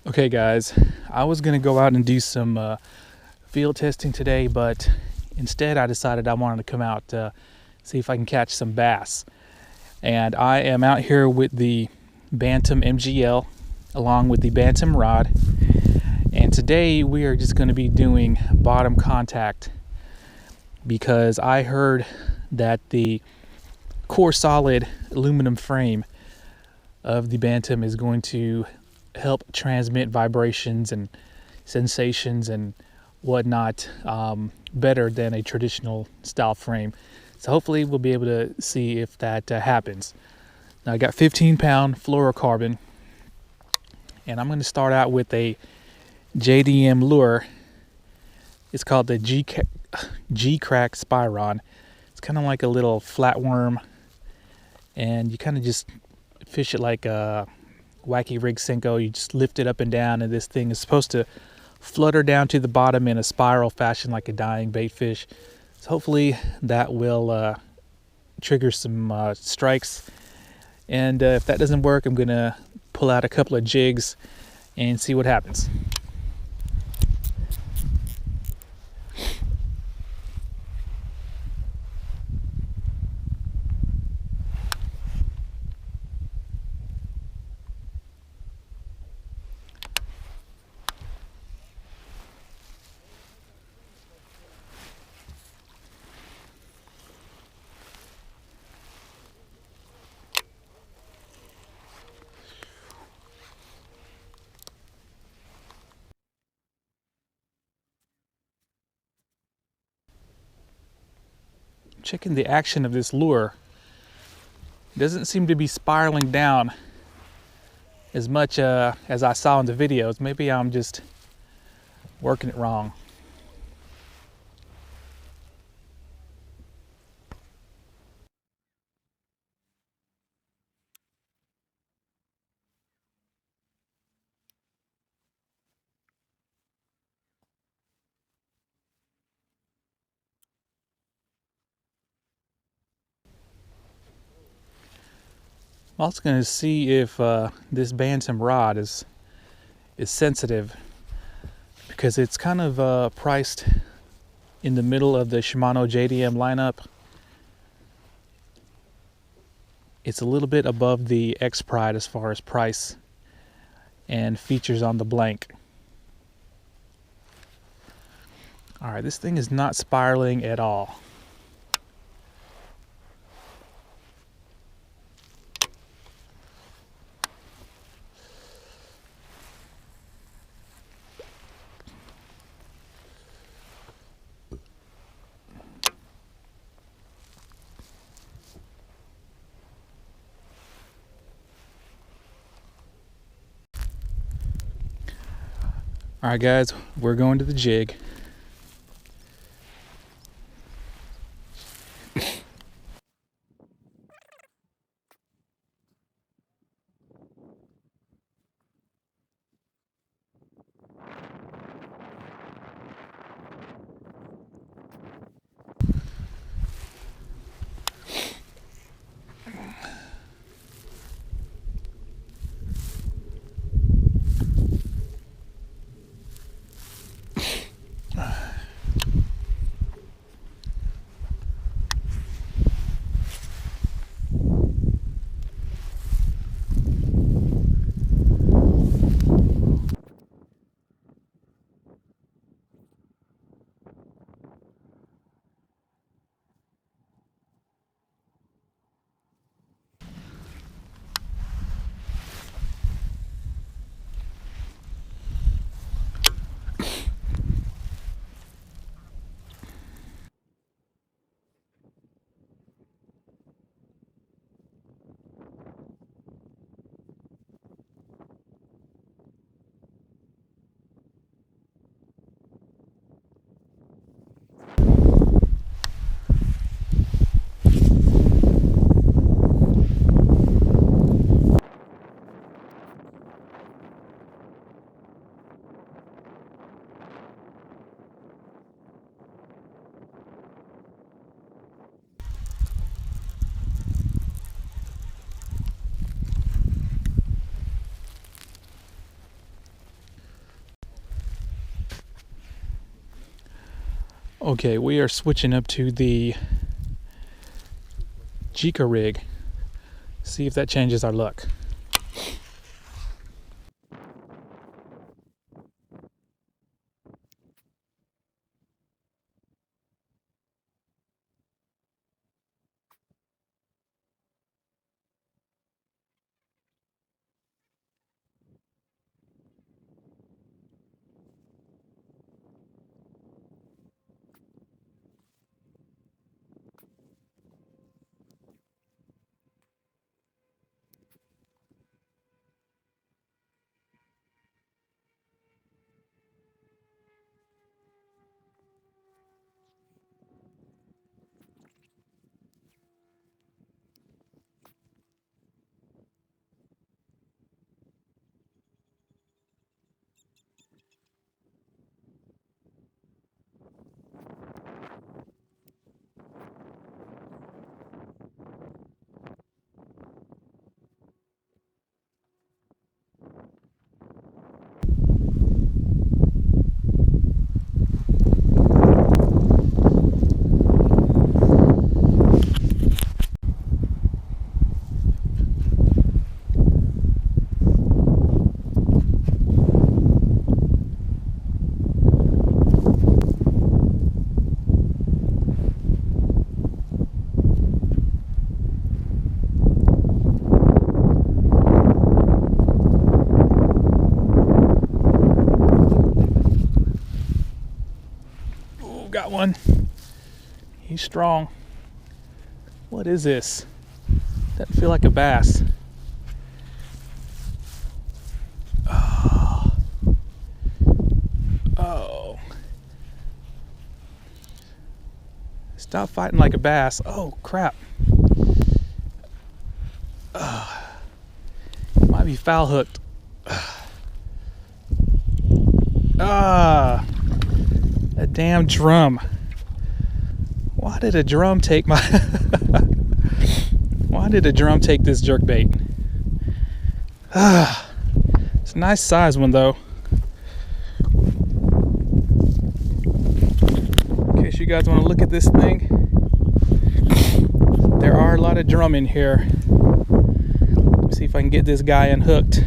Okay guys, I was gonna go out and do some field testing today, but instead I decided I wanted to come out to see if I can catch some bass. And I am out here with the Bantam MGL along with the Bantam rod. And today we are just gonna be doing bottom contact because I heard that the core solid aluminum frame of the Bantam is going to help transmit vibrations and sensations and whatnot better than a traditional style frame. So hopefully we'll be able to see if that happens. Now I got 15-pound fluorocarbon, and I'm going to start out with a JDM lure. It's called the G-Crack Spiron. It's kind of like a little flatworm, and you kind of just fish it like a wacky rig Senko. You just lift it up and down, and this thing is supposed to flutter down to the bottom in a spiral fashion like a dying bait fish. So hopefully that will trigger some strikes, and if that doesn't work, I'm gonna pull out a couple of jigs and see what happens. Checking the action of this lure, it doesn't seem to be spiraling down as much as I saw in the videos. Maybe I'm just working it wrong. I'm also going to see if this Bantam rod is sensitive, because it's kind of priced in the middle of the Shimano JDM lineup. It's a little bit above the X Pride as far as price and features on the blank. All right, this thing is not spiraling at all. All right, guys, we're going to the jig. Okay, we are switching up to the JICA rig. See if that changes our luck. Got one. He's strong. What is this? Doesn't feel like a bass. Oh. Oh. Stop fighting like a bass. Oh, crap. Might be foul hooked. A damn drum. Why did a drum take my Why did a drum take this jerkbait? It's a nice size one though. In case you guys want to look at this thing, there are a lot of drum in here. Let's see if I can get this guy unhooked.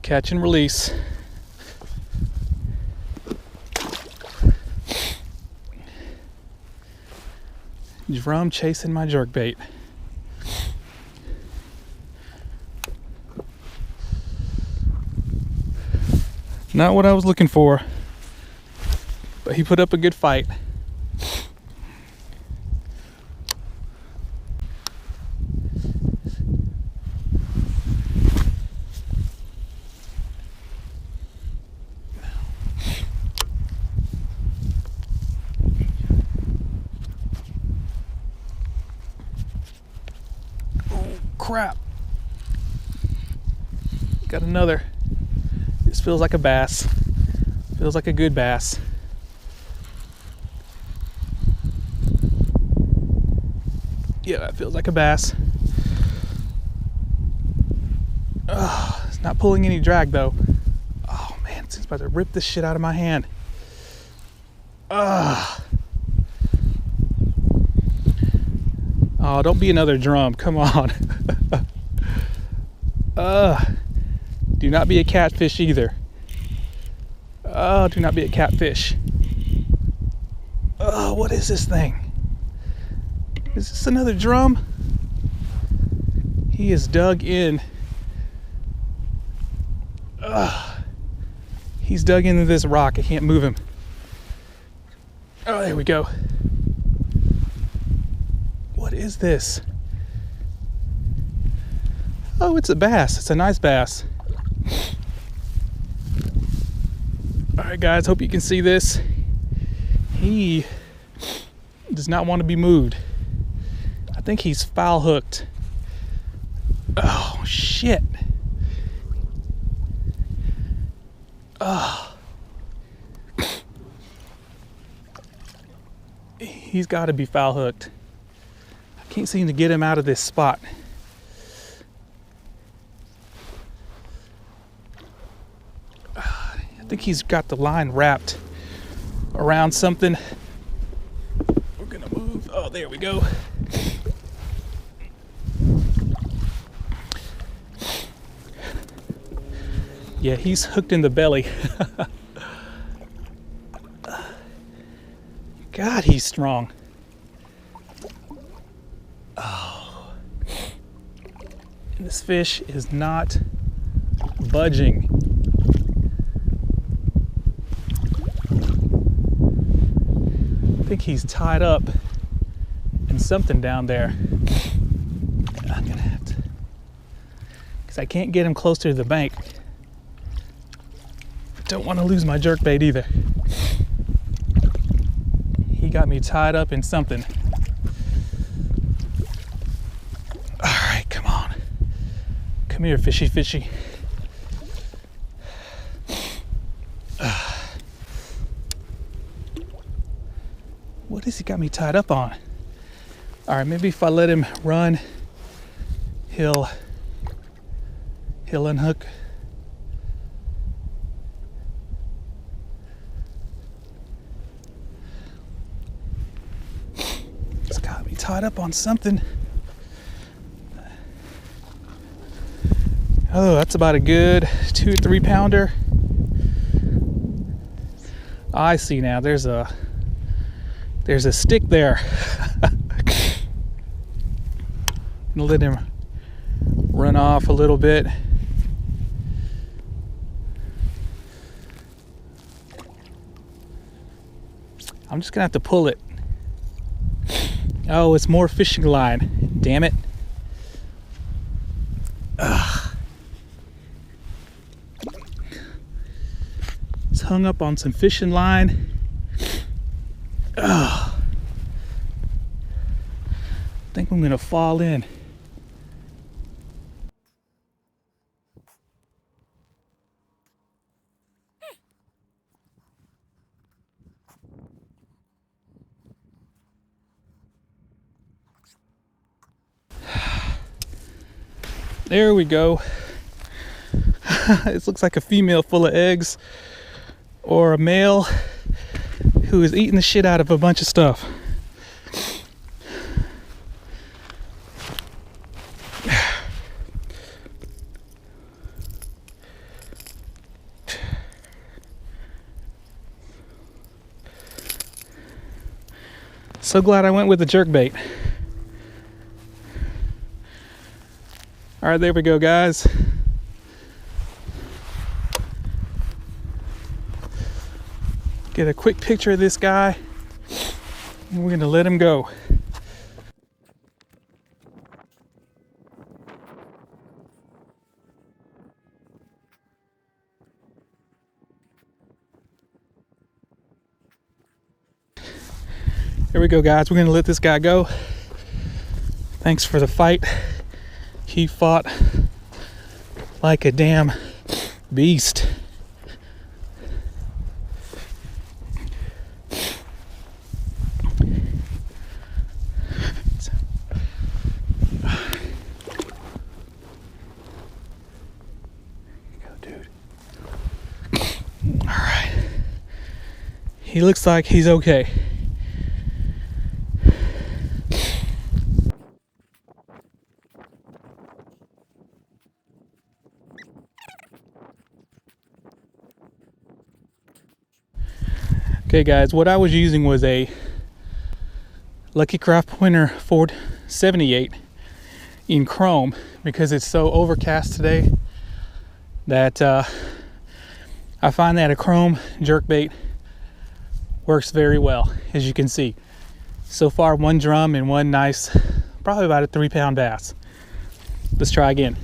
Catch and release. Drum chasing my jerkbait. Not what I was looking for, but he put up a good fight. Crap. Got another. This feels like a bass. Feels like a good bass. Yeah, that feels like a bass. Oh, it's not pulling any drag though. Oh man, it's about to rip this shit out of my hand. Oh, don't be another drum. Come on. Do not be a catfish either. Oh, do not be a catfish. Oh, what is this thing? Is this another drum? He is dug in. He's dug into this rock. I can't move him. Oh, there we go. What is this? Oh, it's a bass. It's a nice bass. Alright guys, hope you can see this. He does not want to be moved. I think he's foul hooked. Oh shit. Oh. He's got to be foul hooked. I can't seem to get him out of this spot. I think he's got the line wrapped around something. We're gonna move. Oh, there we go. Yeah, he's hooked in the belly. God, he's strong. Oh. And this fish is not budging. I think he's tied up in something down there. I'm gonna have to, because I can't get him closer to the bank. Don't want to lose my jerkbait either. He got me tied up in something. All right, come on. Come here, fishy, fishy. What has he got me tied up on? All right, maybe if I let him run, he'll unhook. It's got me tied up on something. Oh, that's about a good 2 or 3 pounder. I see now. There's a stick there. Gonna let him run off a little bit. I'm just gonna have to pull it. Oh, it's more fishing line. Damn it. Ugh. It's hung up on some fishing line. Ugh. I think I'm gonna fall in. There we go. It looks like a female full of eggs, or a male who is eating the shit out of a bunch of stuff. So glad I went with the jerkbait. All right, there we go, guys. Get a quick picture of this guy, and we're gonna let him go. Here we go, guys. We're gonna let this guy go. Thanks for the fight. He fought like a damn beast. Go, dude. All right. He looks like he's okay. Okay guys, what I was using was a Lucky Craft Pointer 478 in chrome, because it's so overcast today that I find that a chrome jerkbait works very well, as you can see. So far, one drum and one nice, probably about a 3-pound bass. Let's try again.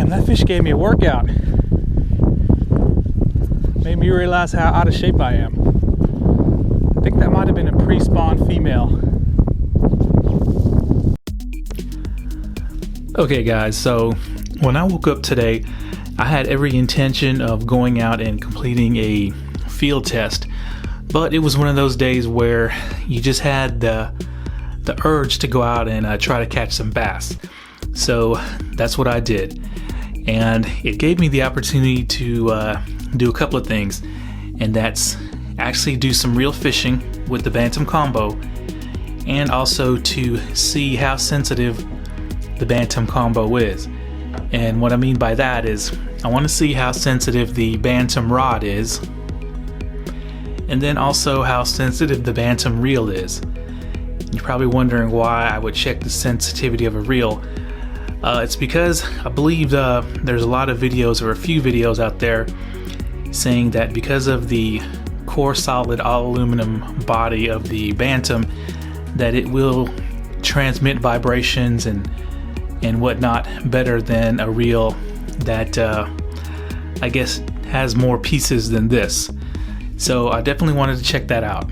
Damn, that fish gave me a workout. Made me realize how out of shape I am. I think that might have been a pre-spawn female. Okay guys, so when I woke up today, I had every intention of going out and completing a field test, but it was one of those days where you just had the urge to go out and try to catch some bass. So that's what I did, and it gave me the opportunity to do a couple of things, and that's actually do some real fishing with the Bantam combo, and also to see how sensitive the Bantam combo is. And what I mean by that is I want to see how sensitive the Bantam rod is, and then also how sensitive the Bantam reel is. You're probably wondering why I would check the sensitivity of a reel. It's because I believe there's a lot of videos, or a few videos out there, saying that because of the core solid all aluminum body of the Bantam, that it will transmit vibrations and whatnot better than a reel that I guess has more pieces than this. So I definitely wanted to check that out.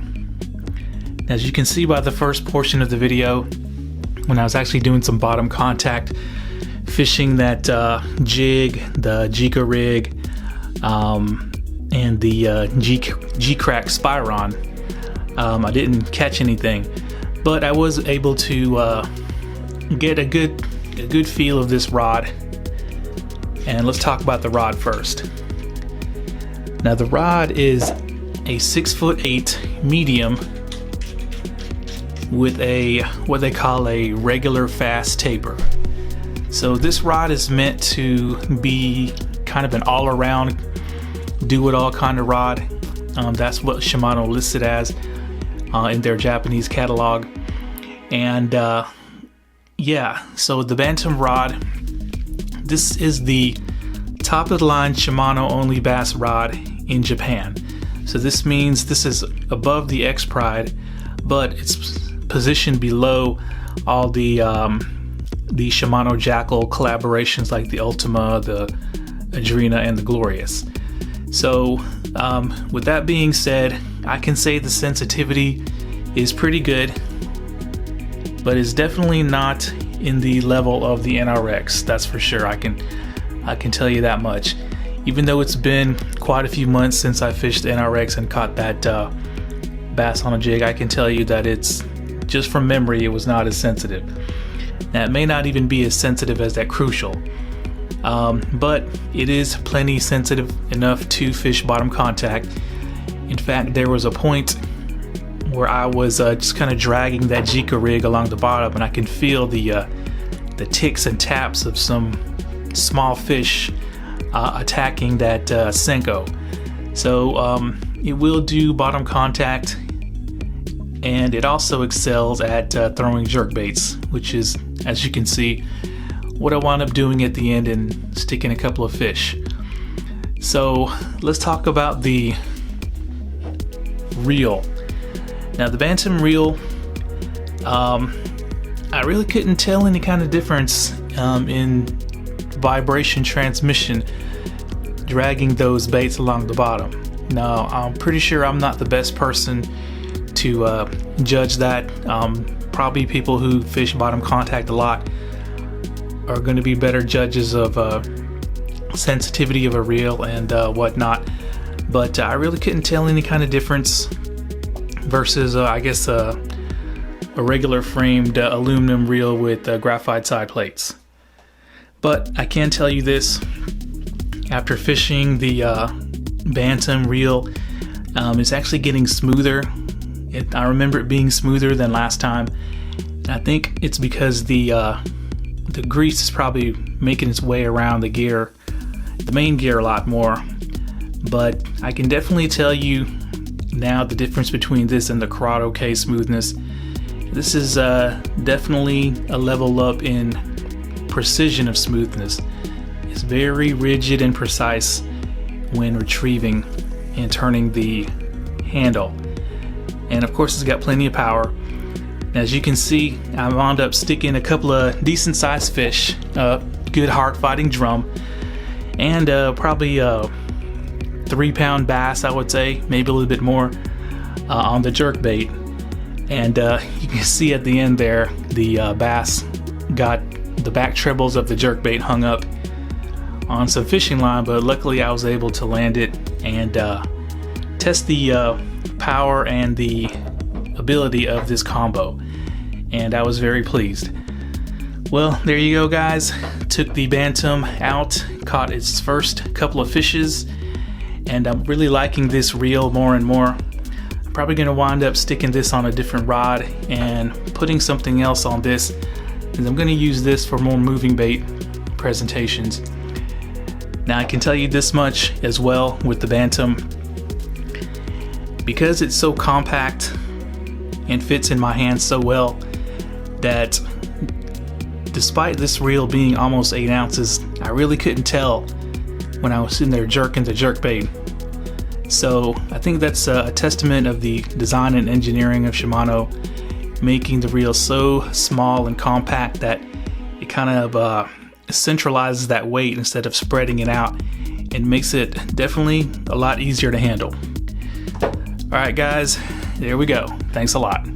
As you can see by the first portion of the video, when I was actually doing some bottom contact fishing that jig, the JICA rig, and the G-Crack Spiron, I didn't catch anything, but I was able to get a good feel of this rod. And let's talk about the rod first. Now the rod is a 6'8" medium with a what they call a regular fast taper. So this rod is meant to be kind of an all-around do-it-all kind of rod. That's what Shimano listed as in their Japanese catalog. And yeah, so the Bantam rod, this is the top of the line Shimano only bass rod in Japan. So this means this is above the X Pride, but it's positioned below all the Shimano JACKALL collaborations like the Ultima, the ADRENA, and the Glorious. So with that being said, I can say the sensitivity is pretty good, but it's definitely not in the level of the NRX, that's for sure. I can tell you that much. Even though it's been quite a few months since I fished the NRX and caught that bass on a jig, I can tell you that it's, just from memory, it was not as sensitive. Now it may not even be as sensitive as that Crucial, but it is plenty sensitive enough to fish bottom contact. In fact, there was a point where I was just kind of dragging that JICA rig along the bottom, and I can feel the ticks and taps of some small fish attacking that Senko. So it will do bottom contact, and it also excels at throwing jerk baits, which is, as you can see, what I wound up doing at the end and sticking a couple of fish. So let's talk about the reel. Now the Bantam reel, I really couldn't tell any kind of difference in vibration transmission dragging those baits along the bottom. Now I'm pretty sure I'm not the best person to judge that. Probably people who fish bottom contact a lot are going to be better judges of sensitivity of a reel and whatnot, but I really couldn't tell any kind of difference versus I guess a regular framed aluminum reel with graphite side plates. But I can tell you this, after fishing the Bantam reel, it's actually getting smoother. I remember it being smoother than last time. And I think it's because the grease is probably making its way around the gear, the main gear, a lot more. But I can definitely tell you now the difference between this and the CURADO K smoothness. This is definitely a level up in precision of smoothness. It's very rigid and precise when retrieving and turning the handle. And of course it's got plenty of power. As you can see, I wound up sticking a couple of decent sized fish, good hard fighting drum, and probably a 3-pound bass, I would say, maybe a little bit more, on the jerk bait. And you can see at the end there, the bass got the back trebles of the jerk bait hung up on some fishing line, but luckily I was able to land it and test the power and the ability of this combo, and I was very pleased. Well, there you go, guys. Took the Bantam out, caught its first couple of fishes, and I'm really liking this reel more and more. I'm probably going to wind up sticking this on a different rod and putting something else on this, and I'm going to use this for more moving bait presentations. Now I can tell you this much as well with the Bantam, because it's so compact and fits in my hand so well, that despite this reel being almost 8 ounces, I really couldn't tell when I was sitting there jerking the jerk bait. So I think that's a testament of the design and engineering of Shimano, making the reel so small and compact that it kind of centralizes that weight instead of spreading it out, and makes it definitely a lot easier to handle. Alright guys, there we go. Thanks a lot.